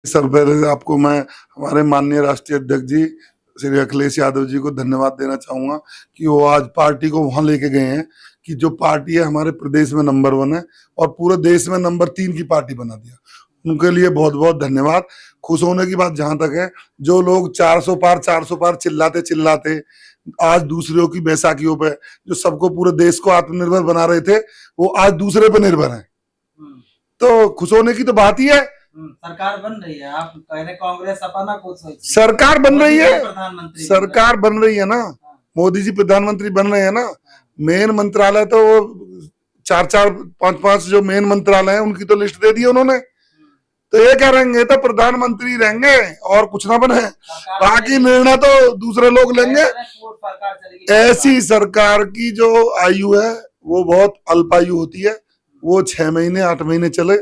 Sir पहले आपको मैं हमारे माननीय राष्ट्रीय अध्यक्ष जी श्री अखिलेश यादव जी को धन्यवाद देना चाहूंगा कि वो आज पार्टी को वहां लेके गए हैं कि जो पार्टी है हमारे प्रदेश में नंबर 1 है और पूरे देश में नंबर 3 की पार्टी बना दिया। उनके लिए बहुत बहुत धन्यवाद। खुश होने की बात जहां तक है, जो लोग 400 पार चिल्लाते चिल्लाते आज दूसरों की बैसाखियों पे जो सबको पूरे देश को आत्मनिर्भर बना रहे थे, वो आज दूसरे पे निर्भर है। तो खुश होने की तो बात ही है। सरकार बन रही है, आप कह रहे कांग्रेस अपना कुछ सरकार बन रही है, प्रधानमंत्री सरकार बन रही है ना। मोदी जी प्रधानमंत्री बन रहे हैं ना। मेन मंत्रालय तो वो 4-4, 5-5 जो मेन मंत्रालय है उनकी तो लिस्ट दे दी उन्होंने। तो ये क्या रहेंगे, तो प्रधानमंत्री रहेंगे और कुछ ना बने, बाकी निर्णय तो दूसरे लोग लेंगे। ऐसी सरकार की जो आयु है वो बहुत अल्पायु होती है, वो 6 महीने 8 महीने चले,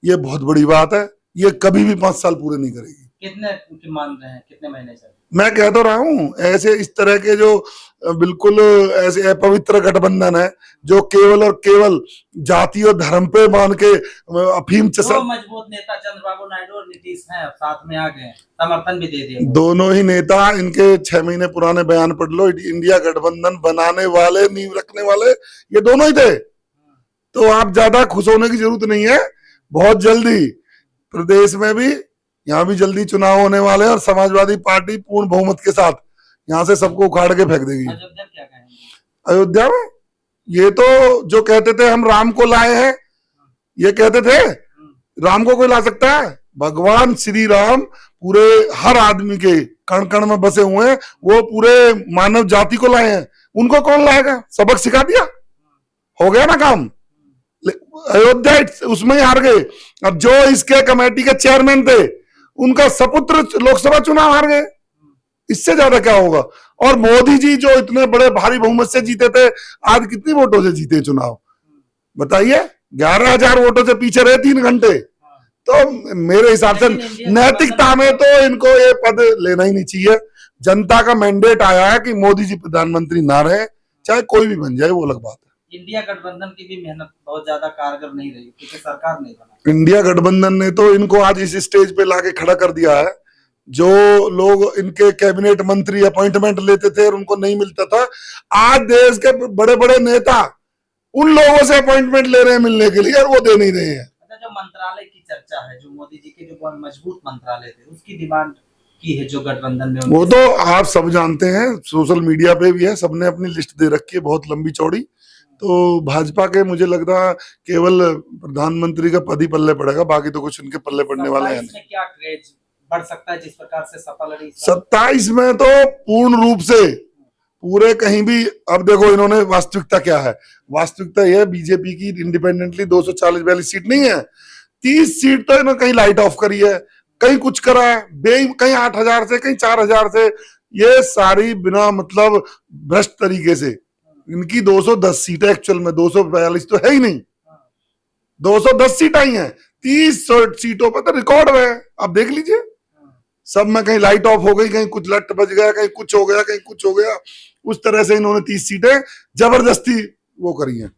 ये बहुत बड़ी बात है। ये कभी भी 5 साल पूरे नहीं करेगी। कितने मान रहे हैं, कितने महीने चले? मैं कह तो रहा हूँ, ऐसे इस तरह के जो बिल्कुल ऐसे अपवित्र गठबंधन है जो केवल और केवल जाति और धर्म पे मान के अफीम दो मजबूत नेता चंद्रबाबू नायडू और नीतीश हैं, साथ में आ गए, समर्थन भी दे दिया। दोनों ही नेता, इनके 6 महीने पुराने बयान पढ़ लो, इंडिया गठबंधन बनाने वाले, नींव रखने वाले ये दोनों ही थे। तो आप ज्यादा खुश होने की जरूरत नहीं है। बहुत जल्दी प्रदेश में भी, यहाँ भी जल्दी चुनाव होने वाले हैं और समाजवादी पार्टी पूर्ण बहुमत के साथ यहाँ से सबको उखाड़ के फेंक देगी। अयोध्या क्या कहेंगे? अयोध्या में ये तो जो कहते थे हम राम को लाए हैं, ये कहते थे राम को कोई ला सकता है? भगवान श्री राम पूरे हर आदमी के कण कण में बसे हुए हैं, वो पूरे मानव जाति को लाए हैं। उनको कौन लाएगा? सबक सिखा दिया, हो गया ना काम। अयोध्या उसमें ही हार गए। अब जो इसके कमेटी के चेयरमैन थे उनका सपुत्र लोकसभा चुनाव हार गए, इससे ज्यादा क्या होगा? और मोदी जी जो इतने बड़े भारी बहुमत से जीते थे, आज कितनी वोटों से जीते चुनाव बताइए? 11,000 वोटों से पीछे रहे 3 घंटे। तो मेरे हिसाब से नैतिकता में तो इनको ये पद लेना ही नहीं चाहिए। जनता का मैंडेट आया है कि मोदी जी प्रधानमंत्री ना रहे, चाहे कोई भी बन जाए, वो अलग बात है। इंडिया गठबंधन की भी मेहनत बहुत ज्यादा कारगर नहीं रही क्योंकि सरकार नहीं बना। इंडिया गठबंधन ने तो इनको आज इस स्टेज पे लाके खड़ा कर दिया है। जो लोग इनके कैबिनेट मंत्री अपॉइंटमेंट लेते थे और उनको नहीं मिलता था, आज देश के बड़े बड़े नेता उन लोगों से अपॉइंटमेंट ले रहे हैं मिलने के लिए, और वो दे नहीं रहे हैं। जो मंत्रालय की चर्चा है, जो मोदी जी के जो मजबूत मंत्रालय थे, उसकी डिमांड की है जो गठबंधन में, वो तो आप सब जानते हैं, सोशल मीडिया पे भी है, सबने अपनी लिस्ट दे रखी है बहुत लंबी चौड़ी। तो भाजपा के मुझे लग रहा केवल प्रधानमंत्री का पद ही पल्ले पड़ेगा, बाकी तो कुछ उनके पल्ले पड़ने वाला है नहीं। क्या क्रेज बढ़ सकता है जिस प्रकार से सपा लड़ी? 27 में तो पूर्ण रूप से पूरे कहीं भी। अब देखो इन्होंने वास्तविकता क्या है, वास्तविकता यह बीजेपी की इंडिपेंडेंटली 240-42 सीट नहीं है, 30 सीट तो इन्होंने कहीं लाइट ऑफ करी है, कहीं कुछ करा है, कहीं 8,000 से, कहीं 4,000 से, ये सारी बिना मतलब भ्रष्ट तरीके से। इनकी 210 सीटें एक्चुअल में, 242 तो है ही नहीं, 210 सीट आई हैं। 30 सीटों पर तो रिकॉर्ड है, अब देख लीजिए। सब में कहीं लाइट ऑफ हो गई, कहीं कुछ लट बज गया, कहीं कुछ हो गया, कहीं कुछ हो गया। उस तरह से इन्होंने 30 सीटें जबरदस्ती वो करी हैं।